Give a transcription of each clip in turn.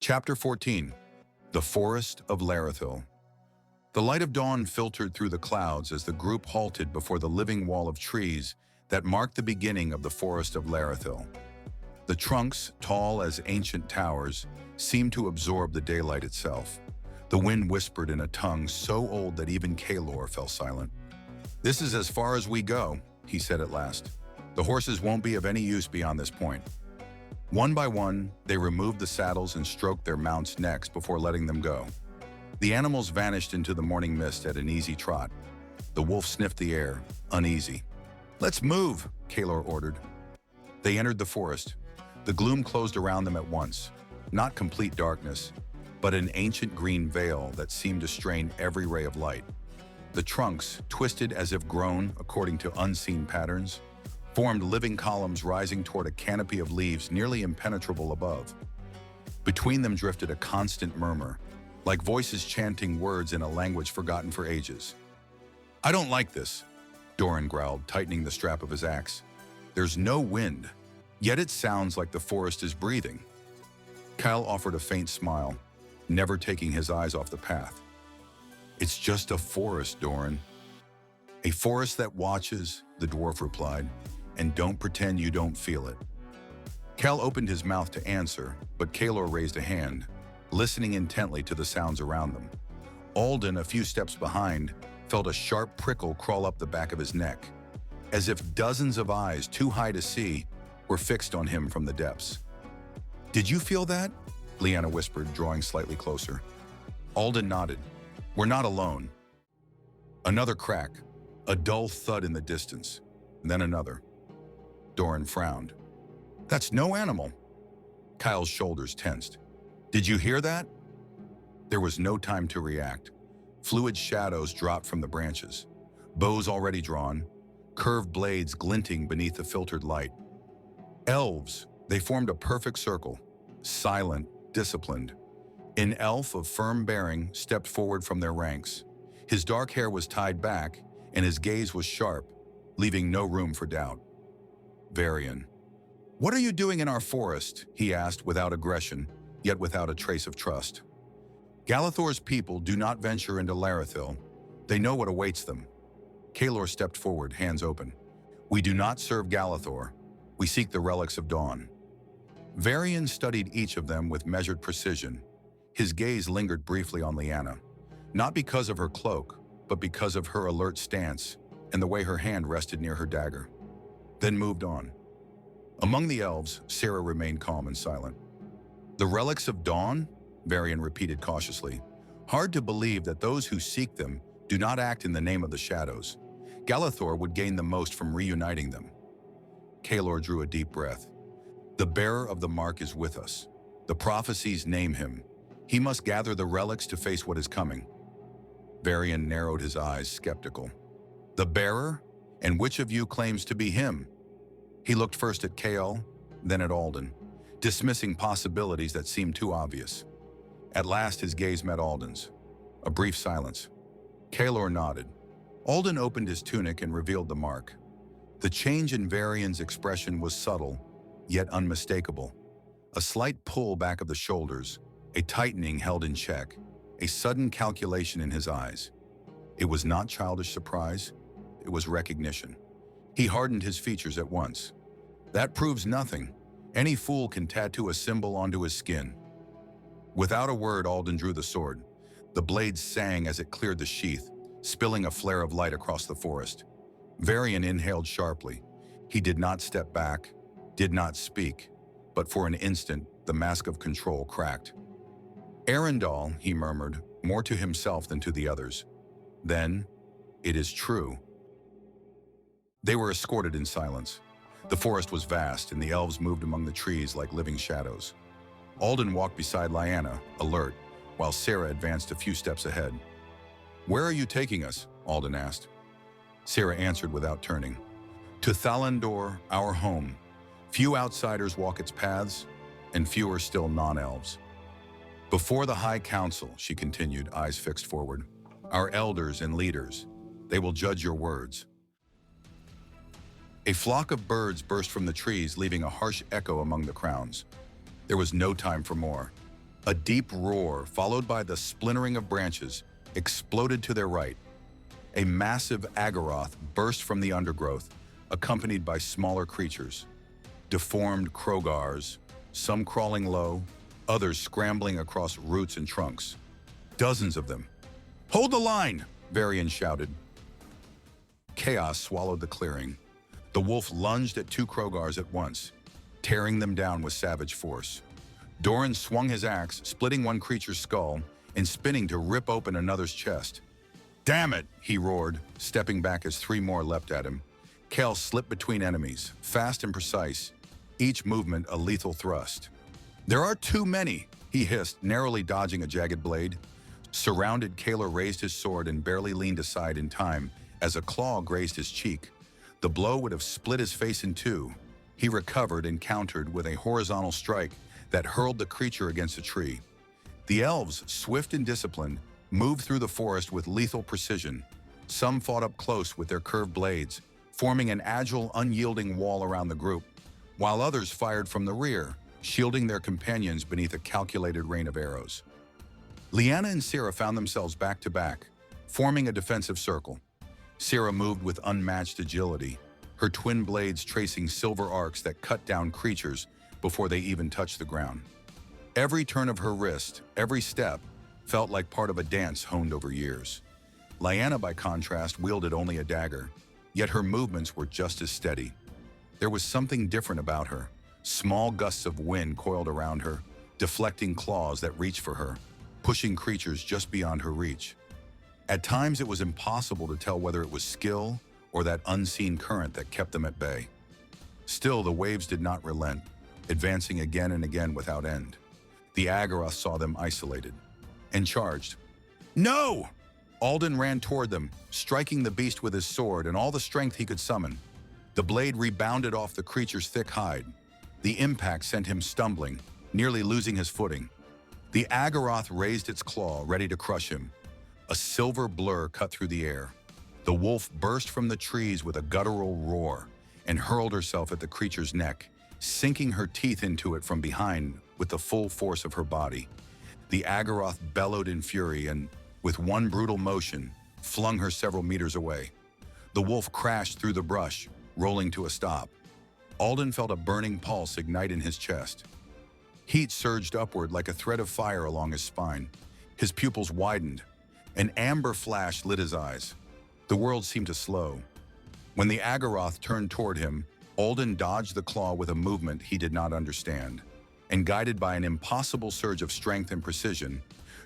Chapter 14. The Forest of Larethil. The light of dawn filtered through the clouds as the group halted before the living wall of trees that marked the beginning of the Forest of Larethil. The trunks, tall as ancient towers, seemed to absorb the daylight itself. The wind whispered in a tongue so old that even Kalor fell silent. "This is as far as we go," he said at last. "The horses won't be of any use beyond this point." One by one, they removed the saddles and stroked their mounts' necks before letting them go. The animals vanished into the morning mist at an easy trot. The wolf sniffed the air, uneasy. "Let's move," Kalor ordered. They entered the forest. The gloom closed around them at once. Not complete darkness, but an ancient green veil that seemed to strain every ray of light. The trunks, twisted as if grown according to unseen patterns, formed living columns rising toward a canopy of leaves nearly impenetrable above. Between them drifted a constant murmur, like voices chanting words in a language forgotten for ages. "I don't like this," Doran growled, tightening the strap of his axe. "There's no wind, yet it sounds like the forest is breathing." Kyle offered a faint smile, never taking his eyes off the path. "It's just a forest, Doran." "A forest that watches," the dwarf replied, "and don't pretend you don't feel it." Cal opened his mouth to answer, but Kalor raised a hand, listening intently to the sounds around them. Alden, a few steps behind, felt a sharp prickle crawl up the back of his neck, as if dozens of eyes too high to see were fixed on him from the depths. "Did you feel that?" Leanna whispered, drawing slightly closer. Alden nodded. "We're not alone." Another crack, a dull thud in the distance, then another. Doran frowned. "That's no animal." Kyle's shoulders tensed. "Did you hear that?" There was no time to react. Fluid shadows dropped from the branches, bows already drawn, curved blades glinting beneath the filtered light. Elves, they formed a perfect circle, silent, disciplined. An elf of firm bearing stepped forward from their ranks. His dark hair was tied back, and his gaze was sharp, leaving no room for doubt. Varian. "What are you doing in our forest?" he asked without aggression, yet without a trace of trust. "Galathor's people do not venture into Larethil. They know what awaits them." Kalor stepped forward, hands open. "We do not serve Galathor. We seek the relics of dawn." Varian studied each of them with measured precision. His gaze lingered briefly on Leanna, not because of her cloak, but because of her alert stance and the way her hand rested near her dagger, then moved on. Among the elves, Sarah remained calm and silent. "The relics of dawn?" Varian repeated cautiously. "Hard to believe that those who seek them do not act in the name of the shadows. Galathor would gain the most from reuniting them." Kalor drew a deep breath. "The bearer of the mark is with us. The prophecies name him. He must gather the relics to face what is coming." Varian narrowed his eyes, skeptical. "The bearer? And which of you claims to be him?" He looked first at Kael, then at Alden, dismissing possibilities that seemed too obvious. At last his gaze met Alden's. A brief silence. Kalor nodded. Alden opened his tunic and revealed the mark. The change in Varian's expression was subtle, yet unmistakable. A slight pull back of the shoulders, a tightening held in check, a sudden calculation in his eyes. It was not childish surprise, it was recognition. He hardened his features at once. "That proves nothing. Any fool can tattoo a symbol onto his skin." Without a word, Alden drew the sword. The blade sang as it cleared the sheath, spilling a flare of light across the forest. Varian inhaled sharply. He did not step back, did not speak, but for an instant, the mask of control cracked. "Arendal," he murmured, more to himself than to the others. Then, "It is true." They were escorted in silence. The forest was vast, and the elves moved among the trees like living shadows. Alden walked beside Lyanna, alert, while Sarah advanced a few steps ahead. "Where are you taking us?" Alden asked. Sarah answered without turning. "To Thalandor, our home. Few outsiders walk its paths, and fewer still non-elves. Before the High Council," she continued, eyes fixed forward, "our elders and leaders, they will judge your words." A flock of birds burst from the trees, leaving a harsh echo among the crowns. There was no time for more. A deep roar, followed by the splintering of branches, exploded to their right. A massive agaroth burst from the undergrowth, accompanied by smaller creatures. Deformed krogars, some crawling low, others scrambling across roots and trunks. Dozens of them. "Hold the line!" Varian shouted. Chaos swallowed the clearing. The wolf lunged at two krogars at once, tearing them down with savage force. Doran swung his axe, splitting one creature's skull and spinning to rip open another's chest. "Damn it!" he roared, stepping back as three more leapt at him. Kale slipped between enemies, fast and precise, each movement a lethal thrust. "There are too many," he hissed, narrowly dodging a jagged blade. Surrounded, Kaler raised his sword and barely leaned aside in time as a claw grazed his cheek. The blow would have split his face in two. He recovered and countered with a horizontal strike that hurled the creature against a tree. The elves, swift and disciplined, moved through the forest with lethal precision. Some fought up close with their curved blades, forming an agile, unyielding wall around the group, while others fired from the rear, shielding their companions beneath a calculated rain of arrows. Lyanna and Sarah found themselves back to back, forming a defensive circle. Sarah moved with unmatched agility, her twin blades tracing silver arcs that cut down creatures before they even touched the ground. Every turn of her wrist, every step, felt like part of a dance honed over years. Lyanna, by contrast, wielded only a dagger, yet her movements were just as steady. There was something different about her. Small gusts of wind coiled around her, deflecting claws that reached for her, pushing creatures just beyond her reach. At times, it was impossible to tell whether it was skill or that unseen current that kept them at bay. Still, the waves did not relent, advancing again and again without end. The Agaroth saw them isolated and charged. "No!" Alden ran toward them, striking the beast with his sword and all the strength he could summon. The blade rebounded off the creature's thick hide. The impact sent him stumbling, nearly losing his footing. The Agaroth raised its claw, ready to crush him. A silver blur cut through the air. The wolf burst from the trees with a guttural roar and hurled herself at the creature's neck, sinking her teeth into it from behind with the full force of her body. The Agaroth bellowed in fury and, with one brutal motion, flung her several meters away. The wolf crashed through the brush, rolling to a stop. Alden felt a burning pulse ignite in his chest. Heat surged upward like a thread of fire along his spine. His pupils widened. An amber flash lit his eyes. The world seemed to slow. When the Agaroth turned toward him, Alden dodged the claw with a movement he did not understand, and guided by an impossible surge of strength and precision,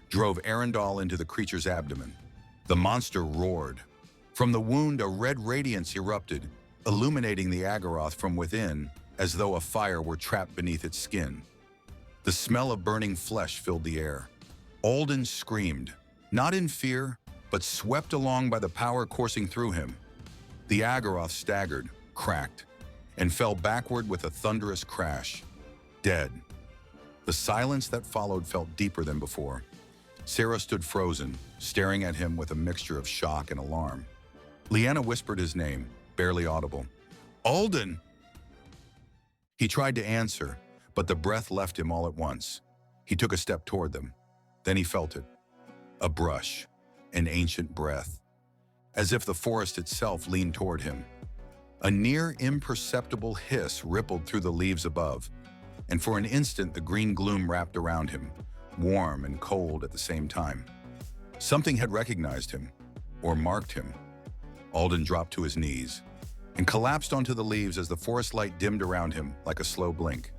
drove Arundel into the creature's abdomen. The monster roared. From the wound, a red radiance erupted, illuminating the Agaroth from within as though a fire were trapped beneath its skin. The smell of burning flesh filled the air. Alden screamed, not in fear, but swept along by the power coursing through him. The Agaroth staggered, cracked, and fell backward with a thunderous crash, dead. The silence that followed felt deeper than before. Sarah stood frozen, staring at him with a mixture of shock and alarm. Lyanna whispered his name, barely audible. "Alden!" He tried to answer, but the breath left him all at once. He took a step toward them. Then he felt it. A brush, an ancient breath, as if the forest itself leaned toward him. A near imperceptible hiss rippled through the leaves above, and for an instant the green gloom wrapped around him, warm and cold at the same time. Something had recognized him, or marked him. Alden dropped to his knees and collapsed onto the leaves as the forest light dimmed around him like a slow blink.